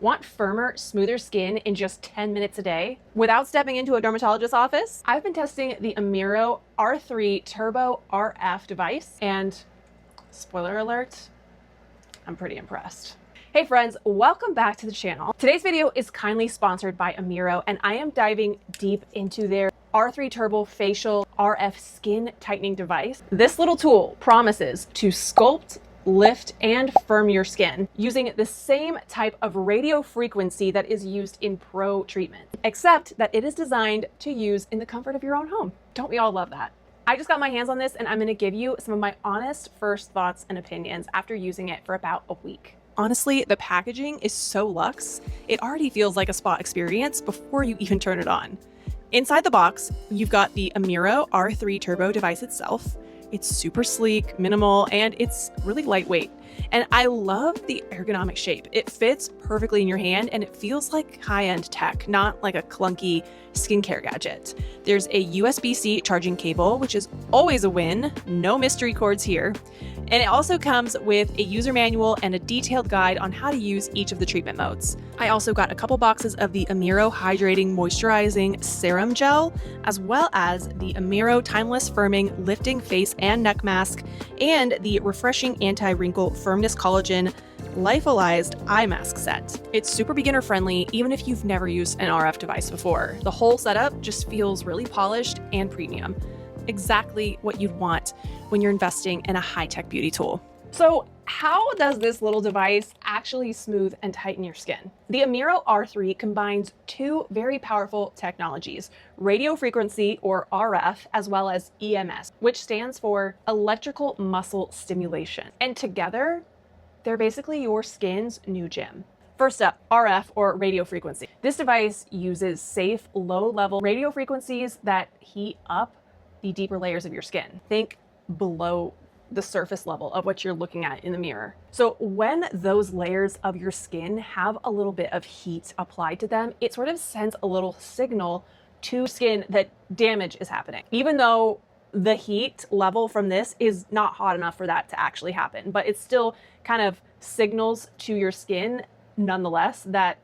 Want firmer, smoother skin in just 10 minutes a day without stepping into a dermatologist's office? I've been testing the AMIRO R3 Turbo RF device, and spoiler alert, I'm pretty impressed. Hey friends, welcome back to the channel. Today's video is kindly sponsored by AMIRO, and I am diving deep into their R3 Turbo Facial RF Skin Tightening Device. This little tool promises to sculpt, lift, and firm your skin using the same type of radio frequency that is used in pro treatment, except that it is designed to use in the comfort of your own home. Don't we all love that? I just got my hands on this, and I'm going to give you some of my honest first thoughts and opinions after using it for about a week. Honestly, the packaging is so luxe, it already feels like a spa experience before you even turn it on. Inside the box, you've got the AMIRO R3 Turbo device itself. It's super sleek, minimal, and it's really lightweight. And I love the ergonomic shape. It fits perfectly in your hand, and it feels like high-end tech, not like a clunky skincare gadget. There's a USB-C charging cable, which is always a win. No mystery cords here. And it also comes with a user manual and a detailed guide on how to use each of the treatment modes. I also got a couple boxes of the AMIRO Hydrating Moisturizing Serum Gel, as well as the AMIRO Timeless Firming Lifting Face and Neck Mask, and the Refreshing Anti-Wrinkle Firmness Collagen Lyophilized Eye Mask Set. It's super beginner friendly, even if you've never used an RF device before. The whole setup just feels really polished and premium. Exactly what you'd want when you're investing in a high-tech beauty tool. So how does this little device actually smooth and tighten your skin? The AMIRO R3 combines two very powerful technologies, radio frequency or RF, as well as EMS, which stands for electrical muscle stimulation. And together, they're basically your skin's new gym. First up, RF or radio frequency. This device uses safe, low-level radio frequencies that heat up the deeper layers of your skin. Think below the surface level of what you're looking at in the mirror. So when those layers of your skin have a little bit of heat applied to them, it sort of sends a little signal to skin that damage is happening. Even though the heat level from this is not hot enough for that to actually happen, but it still kind of signals to your skin nonetheless that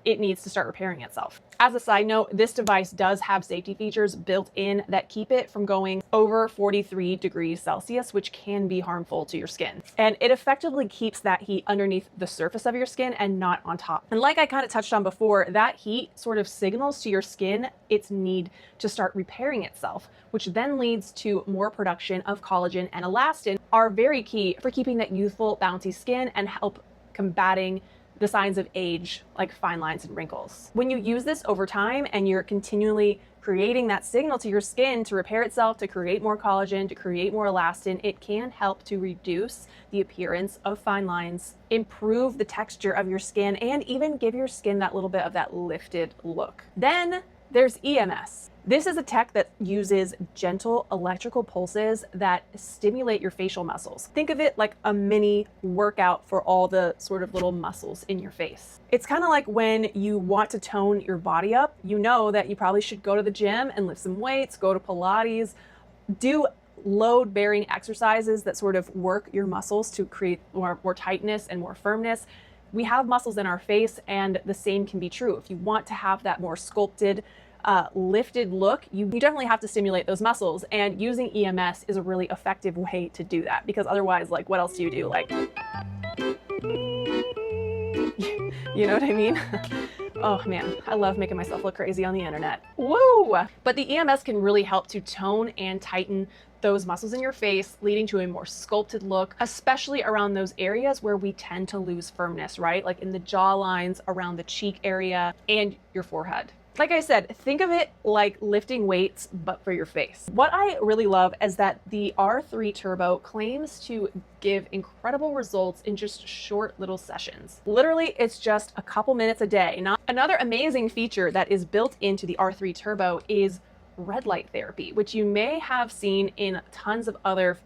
it needs to start repairing itself. As a side note, this device does have safety features built in that keep it from going over 43 degrees Celsius, which can be harmful to your skin. And it effectively keeps that heat underneath the surface of your skin and not on top. And like I kind of touched on before, that heat sort of signals to your skin its need to start repairing itself, which then leads to more production of collagen and elastin, are very key for keeping that youthful, bouncy skin and help combating the signs of age, like fine lines and wrinkles. When you use this over time and you're continually creating that signal to your skin to repair itself, to create more collagen, to create more elastin, it can help to reduce the appearance of fine lines, improve the texture of your skin, and even give your skin that little bit of that lifted look. Then there's EMS. This is a tech that uses gentle electrical pulses that stimulate your facial muscles. Think of it like a mini workout for all the sort of little muscles in your face. It's kind of like when you want to tone your body up, you know that you probably should go to the gym and lift some weights, go to Pilates, do load-bearing exercises that sort of work your muscles to create more tightness and more firmness. We have muscles in our face, and the same can be true. If you want to have that more sculpted, lifted look, you definitely have to stimulate those muscles, and using EMS is a really effective way to do that, because otherwise, like, what else do you do? Like, you know what I mean? Oh man, I love making myself look crazy on the internet. Woo! But the EMS can really help to tone and tighten those muscles in your face, leading to a more sculpted look, especially around those areas where we tend to lose firmness, right? Like in the jaw lines, around the cheek area, and your forehead. Like I said, think of it like lifting weights, but for your face. What I really love is that the R3 Turbo claims to give incredible results in just short little sessions. Literally, it's just a couple minutes a day. Another amazing feature that is built into the R3 Turbo is red light therapy, which you may have seen in tons of other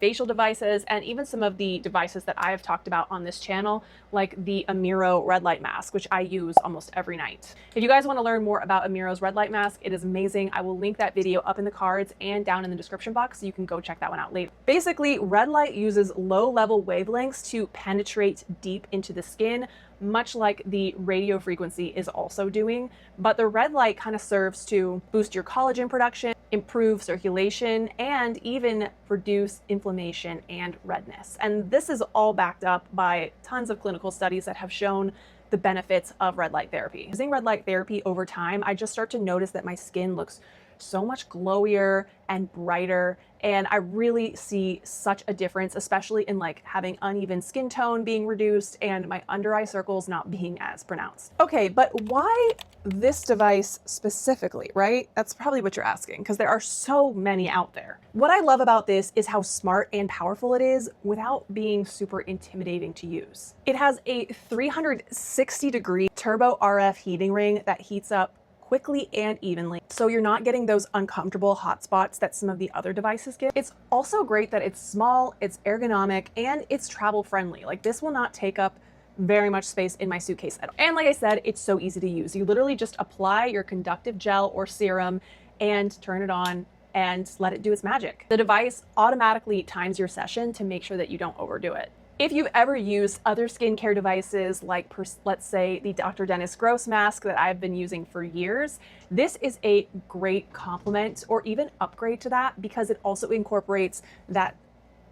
facial devices, and even some of the devices that I have talked about on this channel, like the AMIRO red light mask, which I use almost every night. If you guys want to learn more about AMIRO's red light mask, it is amazing. I will link that video up in the cards and down in the description box, so you can go check that one out later. Basically, red light uses low-level wavelengths to penetrate deep into the skin, much like the radio frequency is also doing, but the red light kind of serves to boost your collagen production, improve circulation, and even reduce inflammation and redness. And this is all backed up by tons of clinical studies that have shown the benefits of red light therapy. Using red light therapy over time, I just start to notice that my skin looks so much glowier and brighter, and I really see such a difference, especially in like having uneven skin tone being reduced and my under eye circles not being as pronounced. Okay, but why this device specifically, right? That's probably what you're asking, because there are so many out there. What I love about this is how smart and powerful it is without being super intimidating to use. It has a 360-degree turbo RF heating ring that heats up quickly and evenly, so you're not getting those uncomfortable hot spots that some of the other devices get. It's also great that it's small, it's ergonomic, and it's travel friendly. Like, this will not take up very much space in my suitcase at all. And like I said, it's so easy to use. You literally just apply your conductive gel or serum and turn it on and let it do its magic. The device automatically times your session to make sure that you don't overdo it. If you've ever used other skincare devices like, let's say, the Dr. Dennis Gross mask that I've been using for years, this is a great complement or even upgrade to that, because it also incorporates that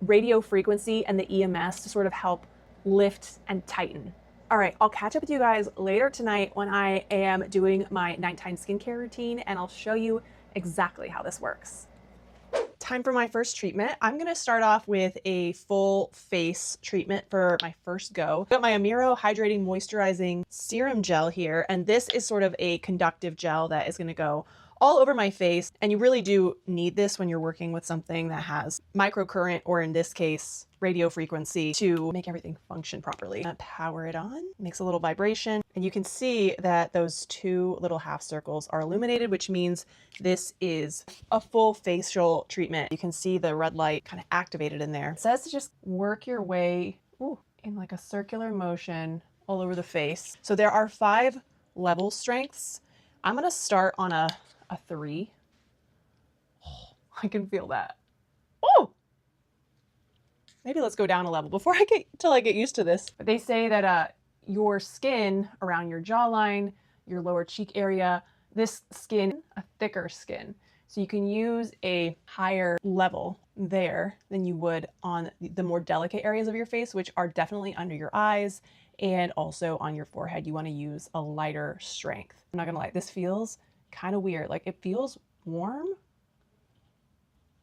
radio frequency and the EMS to sort of help lift and tighten. All right, I'll catch up with you guys later tonight when I am doing my nighttime skincare routine, and I'll show you exactly how this works. Time for my first treatment. I'm going to start off with a full face treatment for my first go. I've got my AMIRO Hydrating Moisturizing Serum Gel here, and this is sort of a conductive gel that is going to go all over my face. And you really do need this when you're working with something that has microcurrent, or in this case, radio frequency, to make everything function properly. Power it on, makes a little vibration, and you can see that those two little half circles are illuminated, which means this is a full facial treatment. You can see the red light kind of activated in there. It says to just work your way in like a circular motion all over the face. So there are 5 level strengths. I'm gonna start on a 3. Oh, I can feel that. Oh! Maybe let's go down a level before I get used to this. But they say that your skin around your jawline, your lower cheek area, this skin, a thicker skin. So you can use a higher level there than you would on the more delicate areas of your face, which are definitely under your eyes and also on your forehead. You want to use a lighter strength. I'm not gonna lie, this feels kind of weird. Like, it feels warm,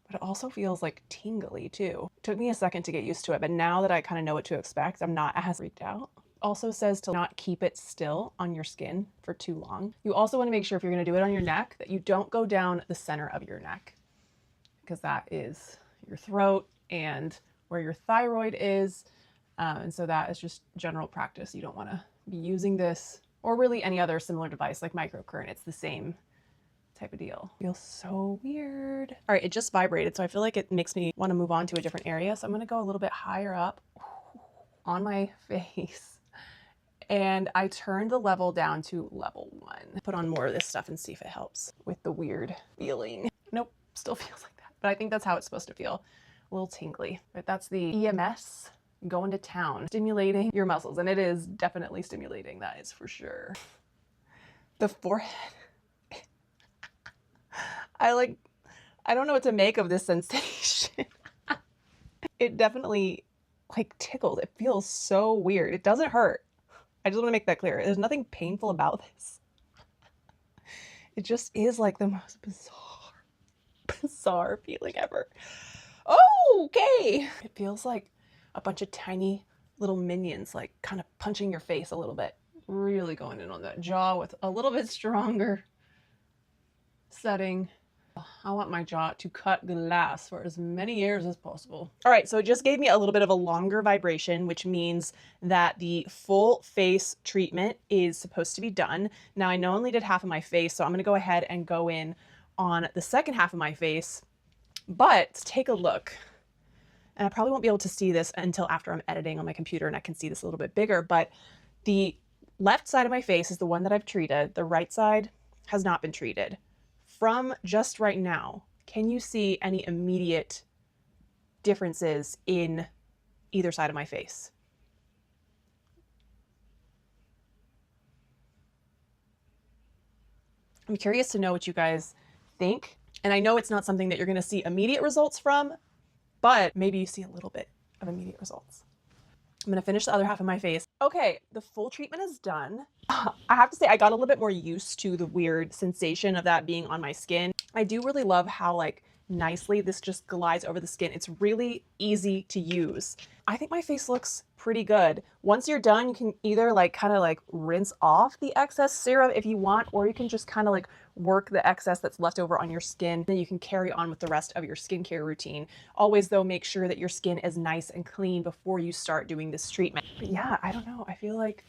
but it also feels like tingly too. It took me a second to get used to it, but now that I kind of know what to expect, I'm not as freaked out. Also says to not keep it still on your skin for too long. You also want to make sure, if you're going to do it on your neck, that you don't go down the center of your neck, because that is your throat and where your thyroid is. And so that is just general practice. You don't want to be using this, or really any other similar device like microcurrent. It's the same type of deal. Feels so weird. All right, it just vibrated, so I feel like it makes me want to move on to a different area. So I'm gonna go a little bit higher up on my face, and I turned the level down to level 1. Put on more of this stuff and see if it helps with the weird feeling. Nope, still feels like that, but I think that's how it's supposed to feel. A little tingly. But that's the EMS going to town, stimulating your muscles, and it is definitely stimulating, that is for sure. The forehead. I don't know what to make of this sensation. It definitely like tickles. It feels so weird. It doesn't hurt. I just want to make that clear. There's nothing painful about this. It just is like the most bizarre feeling ever. Okay. It feels like a bunch of tiny little minions, like kind of punching your face a little bit. Really going in on that jaw with a little bit stronger setting. I want my jaw to cut glass for as many years as possible. All right, so it just gave me a little bit of a longer vibration, which means that the full face treatment is supposed to be done. Now, I only did half of my face, so I'm gonna go ahead and go in on the second half of my face. But take a look. And I probably won't be able to see this until after I'm editing on my computer and I can see this a little bit bigger, but the left side of my face is the one that I've treated. The right side has not been treated. From just right now, can you see any immediate differences in either side of my face? I'm curious to know what you guys think. And I know it's not something that you're going to see immediate results from, but maybe you see a little bit of immediate results. I'm going to finish the other half of my face. Okay, the full treatment is done. I have to say I got a little bit more used to the weird sensation of that being on my skin. I do really love how like nicely this just glides over the skin. It's really easy to use. I think my face looks pretty good. Once you're done, you can either like kind of like rinse off the excess serum if you want, or you can just kind of like work the excess that's left over on your skin. Then you can carry on with the rest of your skincare routine. Always though, make sure that your skin is nice and clean before you start doing this treatment. But yeah, I don't know. I feel like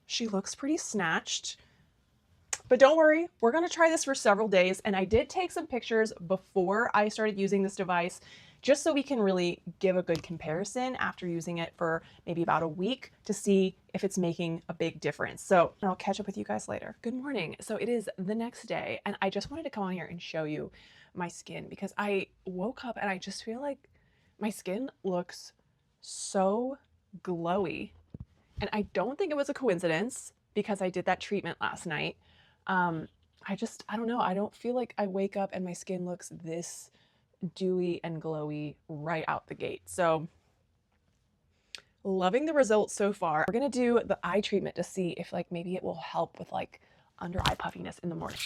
she looks pretty snatched. But don't worry, we're going to try this for several days. And I did take some pictures before I started using this device, just so we can really give a good comparison after using it for maybe about a week to see if it's making a big difference. So I'll catch up with you guys later. Good morning. So it is the next day, and I just wanted to come on here and show you my skin because I woke up and I just feel like my skin looks so glowy. And I don't think it was a coincidence because I did that treatment last night. I don't know. I don't feel like I wake up and my skin looks this dewy and glowy right out the gate. So loving the results so far. We're going to do the eye treatment to see if like maybe it will help with like under eye puffiness in the morning.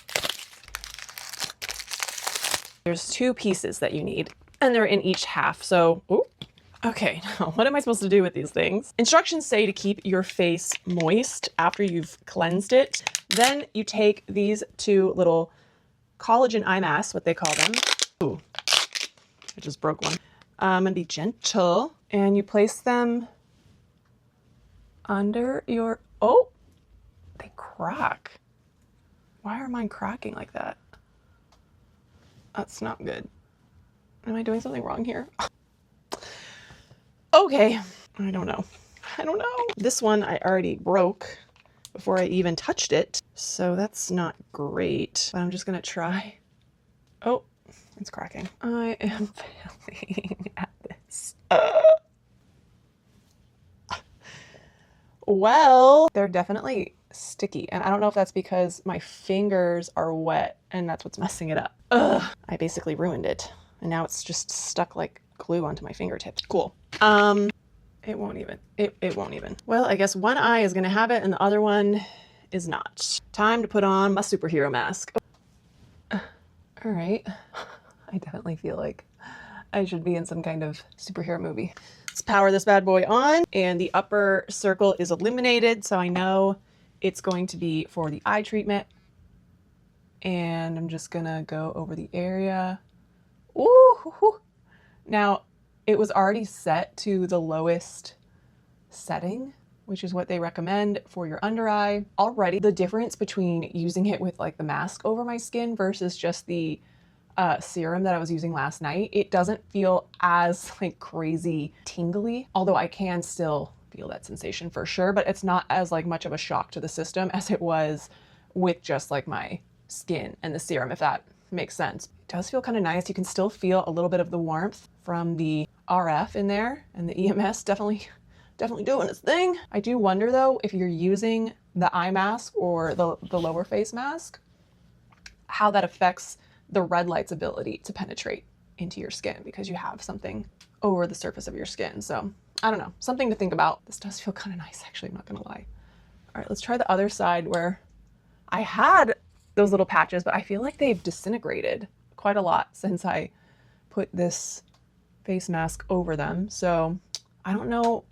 There's 2 pieces that you need and they're in each half. So, ooh. Okay, now what am I supposed to do with these things? Instructions say to keep your face moist after you've cleansed it. Then you take these 2 little collagen eye masks, what they call them. Ooh, I just broke one. I'm gonna be gentle, and you place them under your, oh, they crack. Why are mine cracking like that? That's not good. Am I doing something wrong here? Okay, I don't know. This one I already broke before I even touched it, so that's not great, but I'm just gonna try. Oh, it's cracking. I am failing at this. Well, they're definitely sticky, and I don't know if that's because my fingers are wet and that's what's messing it up. Ugh, I basically ruined it, and now it's just stuck like glue onto my fingertips. Cool. It won't even. Well, I guess one eye is gonna have it and the other one is not. Time to put on my superhero mask. All right. I definitely feel like I should be in some kind of superhero movie. Let's power this bad boy on, and the upper circle is illuminated, so I know it's going to be for the eye treatment. And I'm just gonna go over the area. Ooh. Now, it was already set to the lowest setting, which is what they recommend for your under eye. Already, the difference between using it with like the mask over my skin versus just the serum that I was using last night, it doesn't feel as like crazy tingly, although I can still feel that sensation for sure, but it's not as like much of a shock to the system as it was with just like my skin and the serum, if that makes sense. It does feel kind of nice. You can still feel a little bit of the warmth from the RF in there, and the EMS definitely doing its thing. I do wonder though, if you're using the eye mask or the lower face mask, how that affects the red light's ability to penetrate into your skin because you have something over the surface of your skin. So I don't know, something to think about. This does feel kind of nice, actually, I'm not gonna lie. All right, let's try the other side where I had those little patches, but I feel like they've disintegrated quite a lot since I put this face mask over them. So I don't know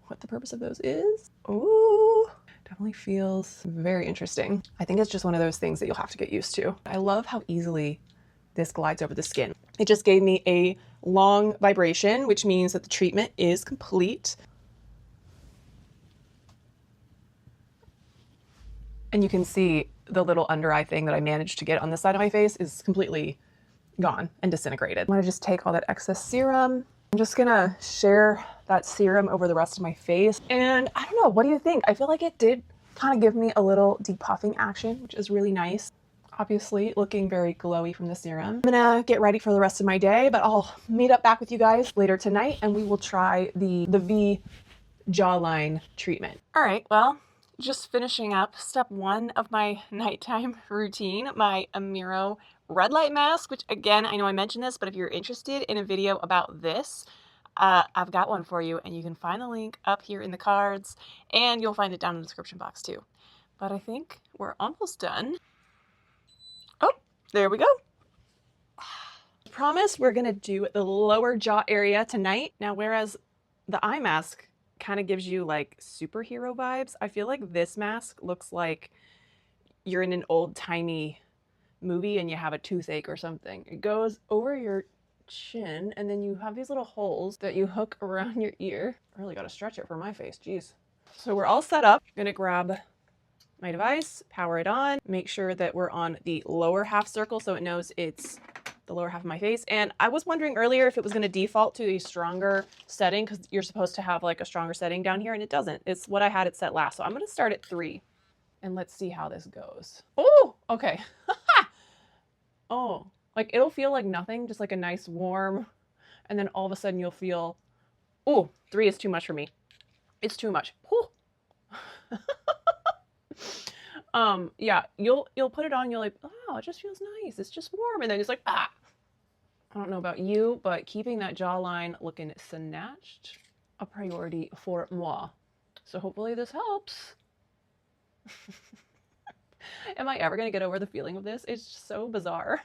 what the purpose of those is. Ooh, definitely feels very interesting. I think it's just one of those things that you'll have to get used to. I love how easily this glides over the skin. It just gave me a long vibration, which means that the treatment is complete. And you can see the little under eye thing that I managed to get on this side of my face is completely gone and disintegrated. I'm gonna just take all that excess serum. I'm just gonna share that serum over the rest of my face. And I don't know, what do you think? I feel like it did kind of give me a little depuffing action, which is really nice. Obviously looking very glowy from the serum. I'm gonna get ready for the rest of my day, but I'll meet up back with you guys later tonight and we will try the V jawline treatment. All right, well, Just finishing up step 1 of my nighttime routine, my AMIRO red light mask, which again, I know I mentioned this, but if you're interested in a video about this, I've got one for you, and you can find the link up here in the cards, and you'll find it down in the description box too. But I think we're almost done. Oh, there we go. Promise we're gonna do the lower jaw area tonight. Now, whereas the eye mask kind of gives you like superhero vibes, I feel like this mask looks like you're in an old-timey movie and you have a toothache or something. It goes over your chin, and then you have these little holes that you hook around your ear. I really got to stretch it for my face, geez. So we're all set up. I'm gonna grab my device, power it on, make sure that we're on the lower half circle so it knows it's the lower half of my face. And I was wondering earlier if it was going to default to a stronger setting, because you're supposed to have like a stronger setting down here, and it doesn't. It's what I had it set last. So I'm going to start at 3 and let's see how this goes. Oh, okay. Oh, like it'll feel like nothing, just like a nice warm, and then all of a sudden you'll feel, oh, 3 is too much for me. It's too much. Yeah, you'll put it on, you're like, oh, it just feels nice. It's just warm. And then it's like, ah. I don't know about you, but keeping that jawline looking snatched, a priority for moi. So hopefully this helps. Am I ever going to get over the feeling of this? It's so bizarre.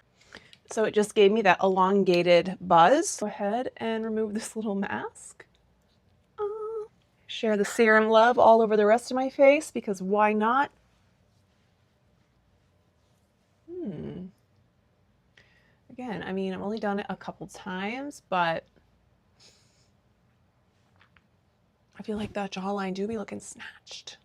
So it just gave me that elongated buzz. Go ahead and remove this little mask. Share the serum love all over the rest of my face, because why not? Again, I mean, I've only done it a couple times, but I feel like that jawline do be looking snatched.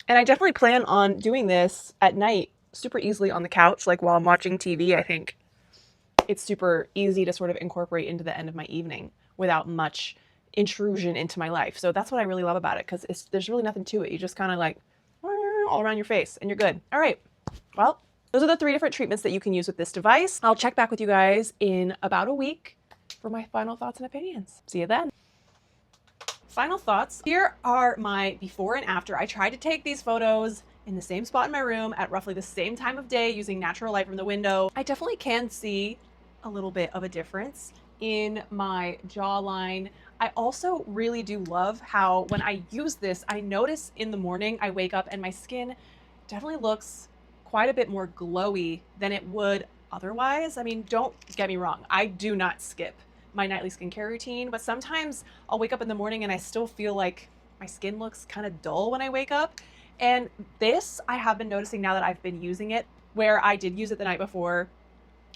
And I definitely plan on doing this at night super easily on the couch, like while I'm watching TV. I think it's super easy to sort of incorporate into the end of my evening without much intrusion into my life. So that's what I really love about it, because there's really nothing to it. You just kind of like all around your face and you're good. All right, well, those are the 3 different treatments that you can use with this device. I'll check back with you guys in about a week for my final thoughts and opinions. See you then. Final thoughts. Here are my before and after. I tried to take these photos in the same spot in my room at roughly the same time of day using natural light from the window. I definitely can see a little bit of a difference in my jawline. I also really do love how when I use this, I notice in the morning I wake up and my skin definitely looks quite a bit more glowy than it would otherwise. I mean, don't get me wrong. I do not skip my nightly skincare routine, but sometimes I'll wake up in the morning and I still feel like my skin looks kind of dull when I wake up. And this I have been noticing now that I've been using it, where I did use it the night before.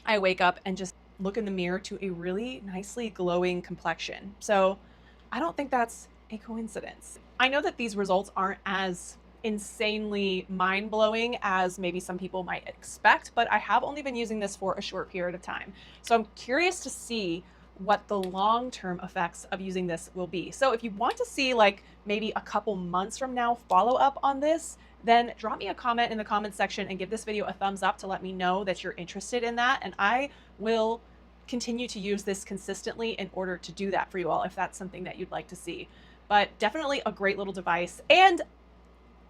I wake up and just look in the mirror to a really nicely glowing complexion. So I don't think that's a coincidence. I know that these results aren't as insanely mind-blowing as maybe some people might expect, but I have only been using this for a short period of time. So I'm curious to see what the long-term effects of using this will be. So if you want to see like maybe a couple months from now follow up on this, then drop me a comment in the comments section and give this video a thumbs up to let me know that you're interested in that. And I will continue to use this consistently in order to do that for you all, if that's something that you'd like to see. But definitely a great little device. And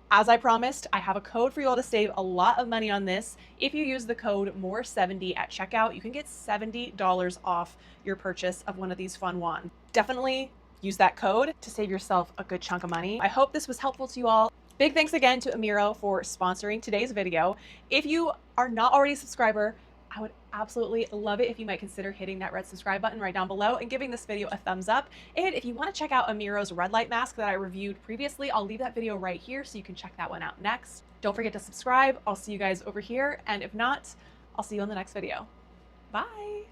as I promised, I have a code for you all to save a lot of money on this. If you use the code MORE70 at checkout, you can get $70 off your purchase of one of these fun wands. Definitely use that code to save yourself a good chunk of money. I hope this was helpful to you all. Big thanks again to AMIRO for sponsoring today's video. If you are not already a subscriber, I would absolutely love it if you might consider hitting that red subscribe button right down below and giving this video a thumbs up. And if you want to check out AMIRO's red light mask that I reviewed previously, I'll leave that video right here so you can check that one out next. Don't forget to subscribe. I'll see you guys over here. And if not, I'll see you on the next video. Bye.